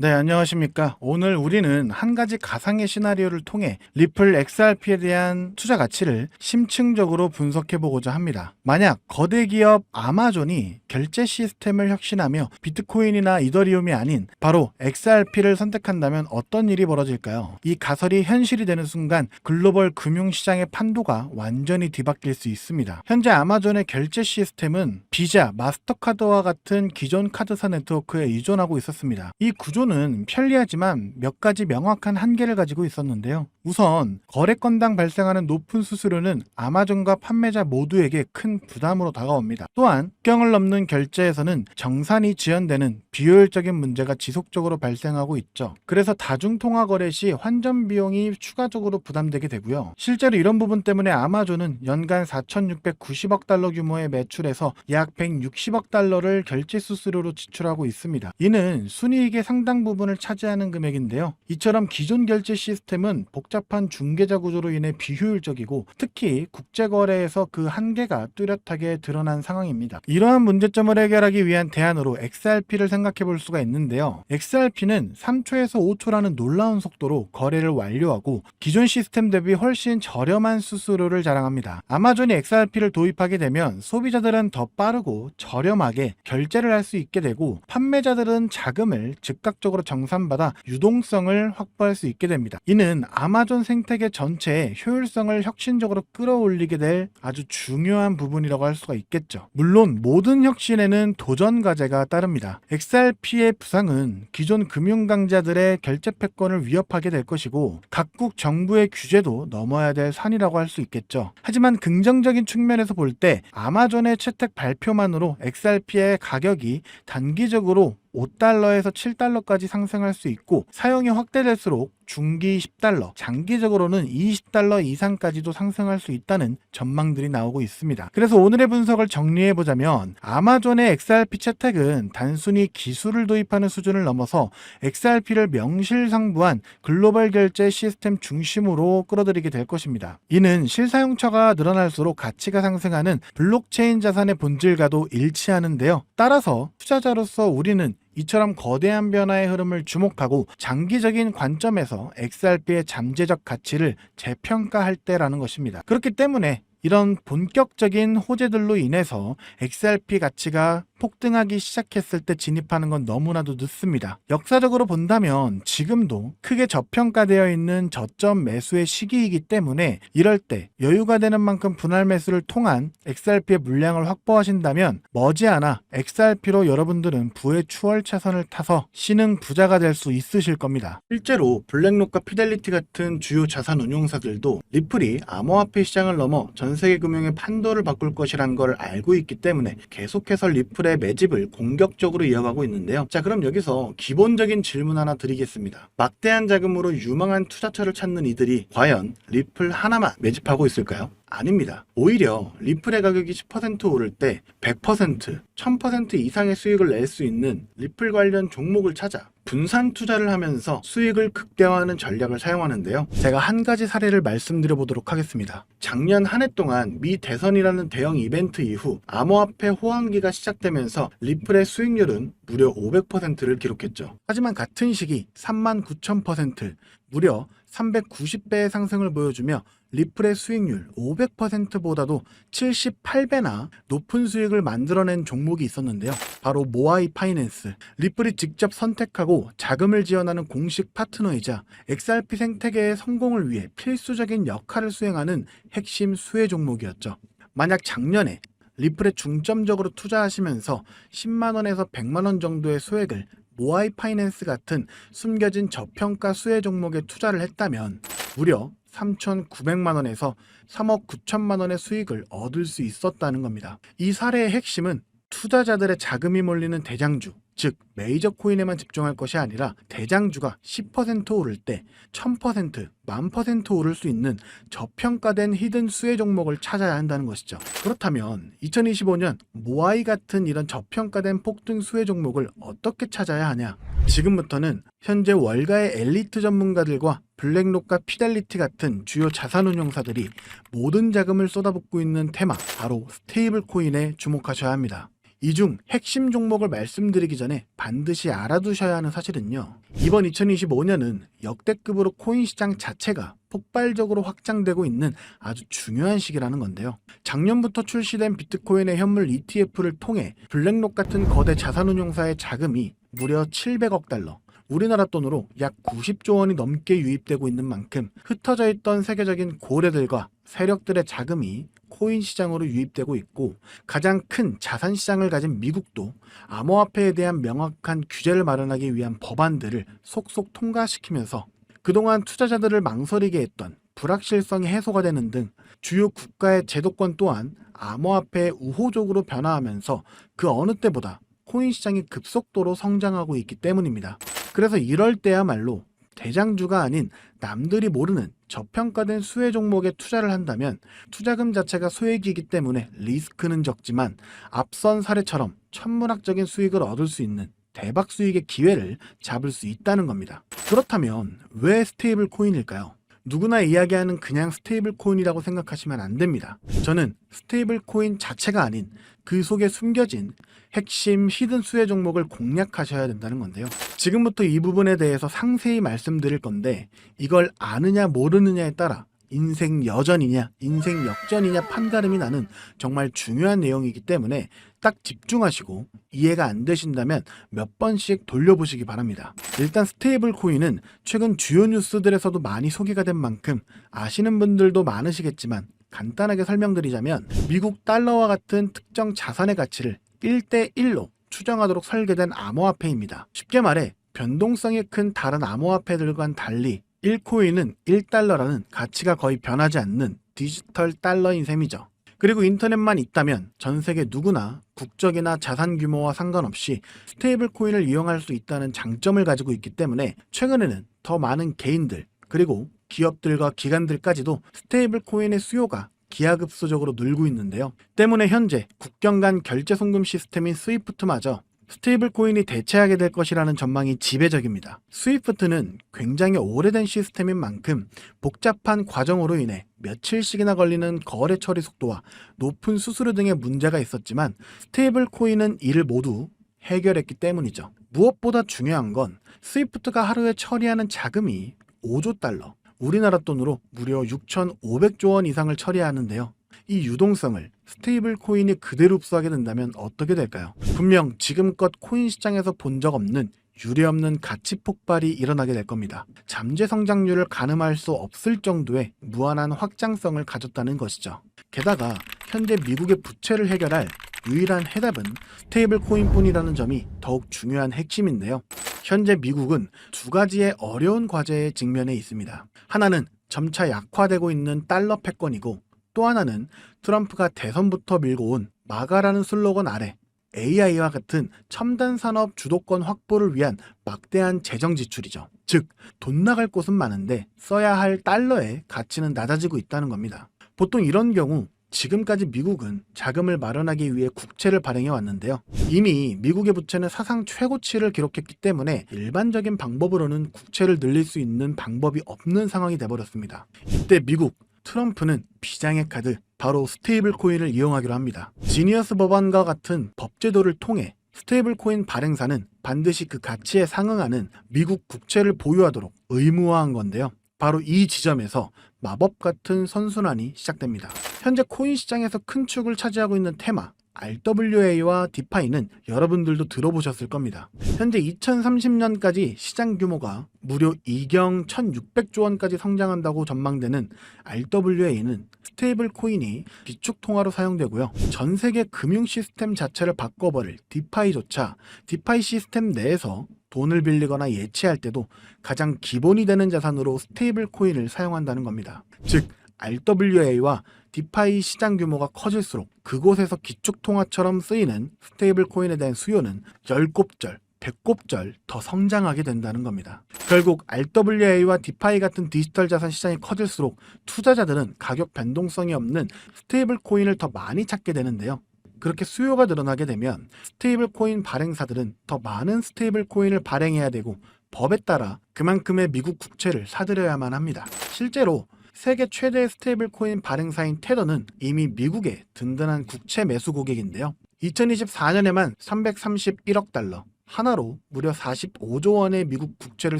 네, 안녕하십니까. 오늘 우리는 한 가지 가상의 시나리오를 통해 리플 XRP에 대한 투자 가치를 심층적으로 분석해 보고자 합니다. 만약 거대 기업 아마존이 결제 시스템을 혁신하며 비트코인이나 이더리움이 아닌 바로 XRP를 선택한다면 어떤 일이 벌어질까요? 이 가설이 현실이 되는 순간 글로벌 금융시장의 판도가 완전히 뒤바뀔 수 있습니다. 현재 아마존의 결제 시스템은 비자, 마스터카드와 같은 기존 카드사 네트워크에 의존하고 있었습니다. 이 구조는 편리하지만 몇 가지 명확한 한계를 가지고 있었는데요. 우선 거래 건당 발생하는 높은 수수료는 아마존과 판매자 모두에게 큰 부담으로 다가옵니다. 또한 국경을 넘는 결제에서는 정산이 지연되는 비효율적인 문제가 지속적으로 발생하고 있죠. 그래서 다중통화 거래 시 환전 비용이 추가적으로 부담되게 되고요. 실제로 이런 부분 때문에 아마존은 연간 4,690억 달러 규모의 매출에서 약 160억 달러를 결제 수수료로 지출하고 있습니다. 이는 순이익의 상당 부분을 차지하는 금액인데요. 이처럼 기존 결제 시스템은 복잡한 중개자 구조로 인해 비효율적이고 특히 국제거래에서 그 한계가 뚜렷하게 드러난 상황입니다. 이러한 문제점을 해결하기 위한 대안으로 XRP를 생각해 볼 수가 있는데요. XRP는 3초에서 5초라는 놀라운 속도로 거래를 완료하고 기존 시스템 대비 훨씬 저렴한 수수료를 자랑합니다. 아마존이 XRP를 도입하게 되면 소비자들은 더 빠르고 저렴하게 결제를 할 수 있게 되고 판매자들은 자금을 즉각적으로 정산받아 유동성을 확보할 수 있게 됩니다. 이는 아마존 생태계 전체의 효율성을 혁신적으로 끌어올리게 될 아주 중요한 부분이라고 할 수가 있겠죠. 물론 모든 혁신에는 도전 과제가 따릅니다. XRP의 부상은 기존 금융 강자들의 결제 패권을 위협하게 될 것이고 각국 정부의 규제도 넘어야 될 산이라고 할 수 있겠죠. 하지만 긍정적인 측면에서 볼 때 아마존의 채택 발표만으로 XRP의 가격이 단기적으로 5달러에서 7달러까지 상승할 수 있고 사용이 확대될수록 중기 10달러, 장기적으로는 20달러 이상까지도 상승할 수 있다는 전망들이 나오고 있습니다. 그래서 오늘의 분석을 정리해보자면 아마존의 XRP 채택은 단순히 기술을 도입하는 수준을 넘어서 XRP를 명실상부한 글로벌 결제 시스템 중심으로 끌어들이게 될 것입니다. 이는 실사용처가 늘어날수록 가치가 상승하는 블록체인 자산의 본질과도 일치하는데요. 따라서 투자자로서 우리는 이처럼 거대한 변화의 흐름을 주목하고 장기적인 관점에서 XRP의 잠재적 가치를 재평가할 때라는 것입니다. 그렇기 때문에 이런 본격적인 호재들로 인해서 XRP 가치가 폭등하기 시작했을 때 진입하는 건 너무나도 늦습니다. 역사적으로 본다면 지금도 크게 저평가되어 있는 저점 매수의 시기이기 때문에 이럴 때 여유가 되는 만큼 분할 매수를 통한 XRP의 물량을 확보하신다면 머지않아 XRP로 여러분들은 부의 추월 차선을 타서 신흥 부자가 될 수 있으실 겁니다. 실제로 블랙록과 피델리티 같은 주요 자산 운용사들도 리플이 암호화폐 시장을 넘어 전 세계 금융의 판도를 바꿀 것이란 걸 알고 있기 때문에 계속해서 리플의 매집을 공격적으로 이어가고 있는데요. 자, 그럼 여기서 기본적인 질문 하나 드리겠습니다. 막대한 자금으로 유망한 투자처를 찾는 이들이 과연 리플 하나만 매집하고 있을까요? 아닙니다. 오히려 리플의 가격이 10% 오를 때 100%, 1000% 이상의 수익을 낼 수 있는 리플 관련 종목을 찾아 분산 투자를 하면서 수익을 극대화하는 전략을 사용하는데요. 제가 한 가지 사례를 말씀드려 보도록 하겠습니다. 작년 한 해 동안 미 대선이라는 대형 이벤트 이후 암호화폐 호황기가 시작되면서 리플의 수익률은 무려 500%를 기록했죠. 하지만 같은 시기 39,000%, 무려 390배의 상승을 보여주며 리플의 수익률 500%보다도 78배나 높은 수익을 만들어낸 종목이 있었는데요. 바로 모아이 파이낸스. 리플이 직접 선택하고 자금을 지원하는 공식 파트너이자 XRP 생태계의 성공을 위해 필수적인 역할을 수행하는 핵심 수혜 종목이었죠. 만약 작년에 리플에 중점적으로 투자하시면서 10만원에서 100만원 정도의 소액을 모아이 파이낸스 같은 숨겨진 저평가 수혜 종목에 투자를 했다면 무려 3,900만원에서 3억 9천만원의 수익을 얻을 수 있었다는 겁니다. 이 사례의 핵심은 투자자들의 자금이 몰리는 대장주, 즉 메이저 코인에만 집중할 것이 아니라 대장주가 10% 오를 때 1000%, 10,000% 오를 수 있는 저평가된 히든 수혜 종목을 찾아야 한다는 것이죠. 그렇다면 2025년 모아이 같은 이런 저평가된 폭등 수혜 종목을 어떻게 찾아야 하냐? 지금부터는 현재 월가의 엘리트 전문가들과 블랙록과 피델리티 같은 주요 자산운용사들이 모든 자금을 쏟아붓고 있는 테마, 바로 스테이블 코인에 주목하셔야 합니다. 이 중 핵심 종목을 말씀드리기 전에 반드시 알아두셔야 하는 사실은요. 이번 2025년은 역대급으로 코인 시장 자체가 폭발적으로 확장되고 있는 아주 중요한 시기라는 건데요. 작년부터 출시된 비트코인의 현물 ETF를 통해 블랙록 같은 거대 자산운용사의 자금이 무려 700억 달러, 우리나라 돈으로 약 90조 원이 넘게 유입되고 있는 만큼 흩어져 있던 세계적인 고래들과 세력들의 자금이 코인 시장으로 유입되고 있고, 가장 큰 자산 시장을 가진 미국도 암호화폐에 대한 명확한 규제를 마련하기 위한 법안들을 속속 통과시키면서 그동안 투자자들을 망설이게 했던 불확실성이 해소가 되는 등 주요 국가의 제도권 또한 암호화폐에 우호적으로 변화하면서 그 어느 때보다 코인 시장이 급속도로 성장하고 있기 때문입니다. 그래서 이럴 때야말로 대장주가 아닌 남들이 모르는 저평가된 수혜 종목에 투자를 한다면 투자금 자체가 소액이기 때문에 리스크는 적지만 앞선 사례처럼 천문학적인 수익을 얻을 수 있는 대박 수익의 기회를 잡을 수 있다는 겁니다. 그렇다면 왜 스테이블 코인일까요? 누구나 이야기하는 그냥 스테이블 코인이라고 생각하시면 안 됩니다. 저는 스테이블 코인 자체가 아닌 그 속에 숨겨진 핵심 히든 수혜 종목을 공략하셔야 된다는 건데요. 지금부터 이 부분에 대해서 상세히 말씀드릴 건데, 이걸 아느냐 모르느냐에 따라 인생 여전이냐 인생 역전이냐 판가름이 나는 정말 중요한 내용이기 때문에 딱 집중하시고 이해가 안 되신다면 몇 번씩 돌려보시기 바랍니다. 일단 스테이블 코인은 최근 주요 뉴스들에서도 많이 소개가 된 만큼 아시는 분들도 많으시겠지만, 간단하게 설명드리자면 미국 달러와 같은 특정 자산의 가치를 1대1로 추정하도록 설계된 암호화폐입니다. 쉽게 말해 변동성이 큰 다른 암호화폐들과는 달리 1코인은 1달러라는 가치가 거의 변하지 않는 디지털 달러인 셈이죠. 그리고 인터넷만 있다면 전 세계 누구나 국적이나 자산 규모와 상관없이 스테이블 코인을 이용할 수 있다는 장점을 가지고 있기 때문에 최근에는 더 많은 개인들 그리고 기업들과 기관들까지도 스테이블 코인의 수요가 기하급수적으로 늘고 있는데요. 때문에 현재 국경 간 결제 송금 시스템인 스위프트마저 스테이블 코인이 대체하게 될 것이라는 전망이 지배적입니다. 스위프트는 굉장히 오래된 시스템인 만큼 복잡한 과정으로 인해 며칠씩이나 걸리는 거래 처리 속도와 높은 수수료 등의 문제가 있었지만, 스테이블 코인은 이를 모두 해결했기 때문이죠. 무엇보다 중요한 건 스위프트가 하루에 처리하는 자금이 5조 달러, 우리나라 돈으로 무려 6,500조 원 이상을 처리하는데요. 이 유동성을 스테이블 코인이 그대로 흡수하게 된다면 어떻게 될까요? 분명 지금껏 코인 시장에서 본 적 없는 유례없는 가치 폭발이 일어나게 될 겁니다. 잠재 성장률을 가늠할 수 없을 정도의 무한한 확장성을 가졌다는 것이죠. 게다가 현재 미국의 부채를 해결할 유일한 해답은 스테이블 코인뿐이라는 점이 더욱 중요한 핵심인데요. 현재 미국은 두 가지의 어려운 과제에 직면해 있습니다. 하나는 점차 약화되고 있는 달러 패권이고, 또 하나는 트럼프가 대선부터 밀고 온 마가라는 슬로건 아래 AI와 같은 첨단 산업 주도권 확보를 위한 막대한 재정 지출이죠. 즉, 돈 나갈 곳은 많은데 써야 할 달러의 가치는 낮아지고 있다는 겁니다. 보통 이런 경우 지금까지 미국은 자금을 마련하기 위해 국채를 발행해 왔는데요. 이미 미국의 부채는 사상 최고치를 기록했기 때문에 일반적인 방법으로는 국채를 늘릴 수 있는 방법이 없는 상황이 돼버렸습니다. 이때 미국 트럼프는 비장의 카드, 바로 스테이블 코인을 이용하기로 합니다. 지니어스 법안과 같은 법제도를 통해 스테이블 코인 발행사는 반드시 그 가치에 상응하는 미국 국채를 보유하도록 의무화한 건데요. 바로 이 지점에서 마법 같은 선순환이 시작됩니다. 현재 코인 시장에서 큰 축을 차지하고 있는 테마 RWA와 디파이는 여러분들도 들어보셨을 겁니다. 현재 2030년까지 시장 규모가 무려 2경 1600조 원까지 성장한다고 전망되는 RWA는 스테이블 코인이 비축통화로 사용되고요. 전 세계 금융 시스템 자체를 바꿔버릴 디파이조차 디파이 시스템 내에서 돈을 빌리거나 예치할 때도 가장 기본이 되는 자산으로 스테이블 코인을 사용한다는 겁니다. 즉, RWA와 디파이 시장 규모가 커질수록 그곳에서 기축통화처럼 쓰이는 스테이블 코인에 대한 수요는 10곱절, 100곱절 더 성장하게 된다는 겁니다. 결국 RWA와 디파이 같은 디지털 자산 시장이 커질수록 투자자들은 가격 변동성이 없는 스테이블 코인을 더 많이 찾게 되는데요. 그렇게 수요가 늘어나게 되면 스테이블 코인 발행사들은 더 많은 스테이블 코인을 발행해야 되고, 법에 따라 그만큼의 미국 국채를 사들여야만 합니다. 실제로 세계 최대의 스테이블 코인 발행사인 테더는 이미 미국의 든든한 국채 매수 고객인데요. 2024년에만 331억 달러, 하나로 무려 45조 원의 미국 국채를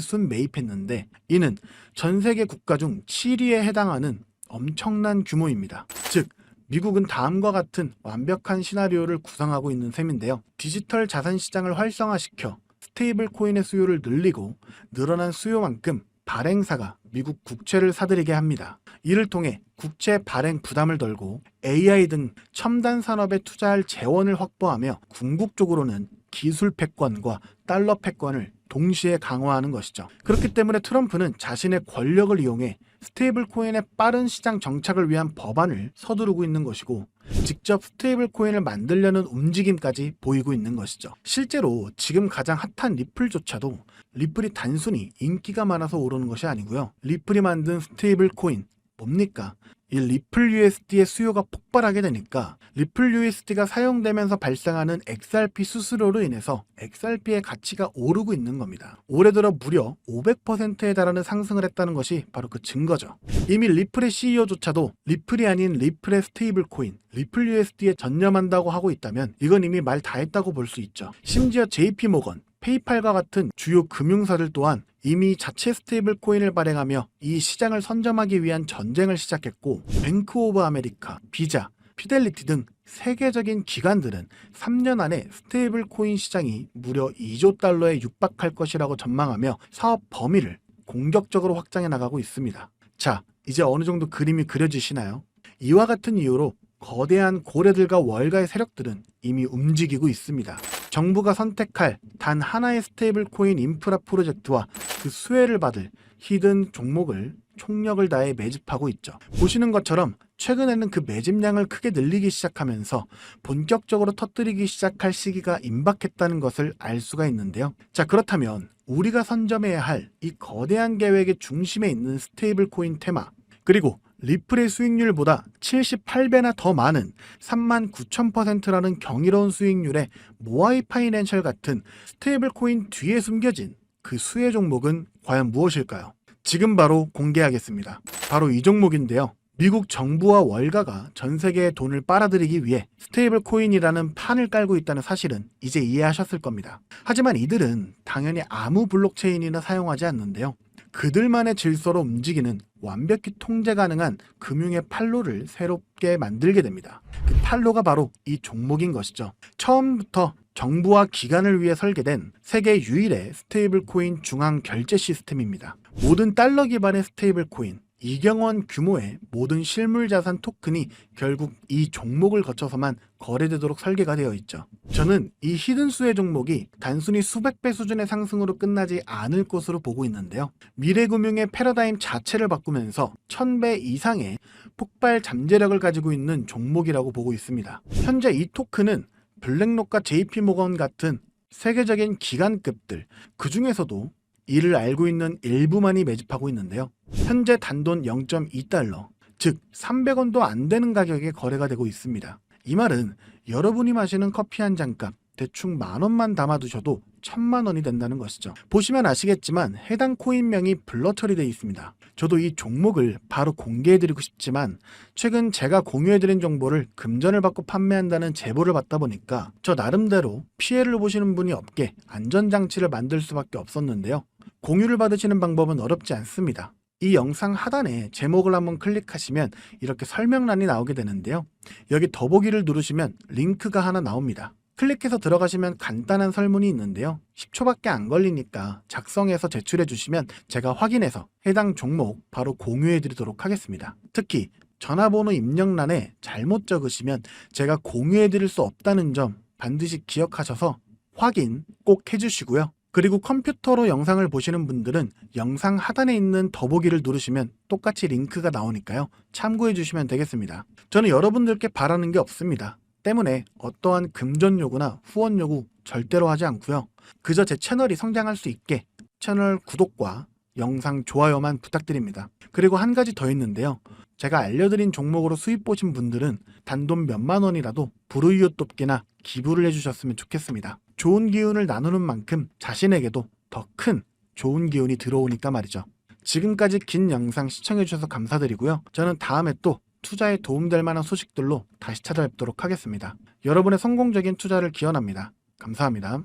순매입했는데 이는 전 세계 국가 중 7위에 해당하는 엄청난 규모입니다. 즉, 미국은 다음과 같은 완벽한 시나리오를 구상하고 있는 셈인데요. 디지털 자산 시장을 활성화시켜 스테이블 코인의 수요를 늘리고 늘어난 수요만큼 발행사가 미국 국채를 사들이게 합니다. 이를 통해 국채 발행 부담을 덜고 AI 등 첨단 산업에 투자할 재원을 확보하며 궁극적으로는 기술 패권과 달러 패권을 동시에 강화하는 것이죠. 그렇기 때문에 트럼프는 자신의 권력을 이용해 스테이블 코인의 빠른 시장 정착을 위한 법안을 서두르고 있는 것이고 직접 스테이블 코인을 만들려는 움직임까지 보이고 있는 것이죠. 실제로 지금 가장 핫한 리플조차도 리플이 단순히 인기가 많아서 오르는 것이 아니고요. 리플이 만든 스테이블 코인 뭡니까? 이 리플 USD의 수요가 폭발하게 되니까 리플 USD가 사용되면서 발생하는 XRP 수수료로 인해서 XRP의 가치가 오르고 있는 겁니다. 올해 들어 무려 500%에 달하는 상승을 했다는 것이 바로 그 증거죠. 이미 리플의 CEO조차도 리플이 아닌 리플의 스테이블 코인, 리플 USD에 전념한다고 하고 있다면 이건 이미 말 다 했다고 볼 수 있죠. 심지어 JP모건, 페이팔과 같은 주요 금융사들 또한 이미 자체 스테이블 코인을 발행하며 이 시장을 선점하기 위한 전쟁을 시작했고 뱅크 오브 아메리카, 비자, 피델리티 등 세계적인 기관들은 3년 안에 스테이블 코인 시장이 무려 2조 달러에 육박할 것이라고 전망하며 사업 범위를 공격적으로 확장해 나가고 있습니다. 자, 이제 어느 정도 그림이 그려지시나요? 이와 같은 이유로 거대한 고래들과 월가의 세력들은 이미 움직이고 있습니다. 정부가 선택할 단 하나의 스테이블 코인 인프라 프로젝트와 그 수혜를 받을 히든 종목을 총력을 다해 매집하고 있죠. 보시는 것처럼 최근에는 그 매집량을 크게 늘리기 시작하면서 본격적으로 터뜨리기 시작할 시기가 임박했다는 것을 알 수가 있는데요. 자, 그렇다면 우리가 선점해야 할 이 거대한 계획의 중심에 있는 스테이블 코인 테마, 그리고 리플의 수익률보다 78배나 더 많은 39,000%라는 경이로운 수익률의 모아이 파이낸셜 같은 스테이블 코인 뒤에 숨겨진 그 수혜 종목은 과연 무엇일까요? 지금 바로 공개하겠습니다. 바로 이 종목인데요. 미국 정부와 월가가 전 세계의 돈을 빨아들이기 위해 스테이블 코인이라는 판을 깔고 있다는 사실은 이제 이해하셨을 겁니다. 하지만 이들은 당연히 아무 블록체인이나 사용하지 않는데요. 그들만의 질서로 움직이는 완벽히 통제 가능한 금융의 판로를 새롭게 만들게 됩니다. 그 판로가 바로 이 종목인 것이죠. 처음부터 정부와 기관을 위해 설계된 세계 유일의 스테이블 코인 중앙 결제 시스템입니다. 모든 달러 기반의 스테이블 코인, 2경 원 규모의 모든 실물 자산 토큰이 결국 이 종목을 거쳐서만 거래되도록 설계가 되어 있죠. 저는 이 히든 수혜 종목이 단순히 수백 배 수준의 상승으로 끝나지 않을 것으로 보고 있는데요. 미래 금융의 패러다임 자체를 바꾸면서 1000배 이상의 폭발 잠재력을 가지고 있는 종목이라고 보고 있습니다. 현재 이 토큰은 블랙록과 JP모건 같은 세계적인 기관급들, 그 중에서도 이를 알고 있는 일부만이 매집하고 있는데요. 현재 단돈 0.2달러, 즉 300원도 안 되는 가격에 거래가 되고 있습니다. 이 말은 여러분이 마시는 커피 한 잔값 대충 10,000원만 담아두셔도 1,000,000원이 된다는 것이죠. 보시면 아시겠지만 해당 코인명이 블러 처리되어 있습니다. 저도 이 종목을 바로 공개해드리고 싶지만 최근 제가 공유해드린 정보를 금전을 받고 판매한다는 제보를 받다 보니까 저 나름대로 피해를 보시는 분이 없게 안전장치를 만들 수밖에 없었는데요. 공유를 받으시는 방법은 어렵지 않습니다. 이 영상 하단에 제목을 한번 클릭하시면 이렇게 설명란이 나오게 되는데요. 여기 더보기를 누르시면 링크가 하나 나옵니다. 클릭해서 들어가시면 간단한 설문이 있는데요. 10초밖에 안 걸리니까 작성해서 제출해 주시면 제가 확인해서 해당 종목 바로 공유해 드리도록 하겠습니다. 특히 전화번호 입력란에 잘못 적으시면 제가 공유해 드릴 수 없다는 점 반드시 기억하셔서 확인 꼭 해주시고요. 그리고 컴퓨터로 영상을 보시는 분들은 영상 하단에 있는 더보기를 누르시면 똑같이 링크가 나오니까요. 참고해 주시면 되겠습니다. 저는 여러분들께 바라는 게 없습니다. 때문에 어떠한 금전 요구나 후원 요구 절대로 하지 않고요. 그저 제 채널이 성장할 수 있게 채널 구독과 영상 좋아요만 부탁드립니다. 그리고 한 가지 더 있는데요. 제가 알려드린 종목으로 수익 보신 분들은 단돈 몇만 원이라도 불우이웃 돕기나 기부를 해주셨으면 좋겠습니다. 좋은 기운을 나누는 만큼 자신에게도 더 큰 좋은 기운이 들어오니까 말이죠. 지금까지 긴 영상 시청해주셔서 감사드리고요. 저는 다음에 또 투자에 도움될 만한 소식들로 다시 찾아뵙도록 하겠습니다. 여러분의 성공적인 투자를 기원합니다. 감사합니다.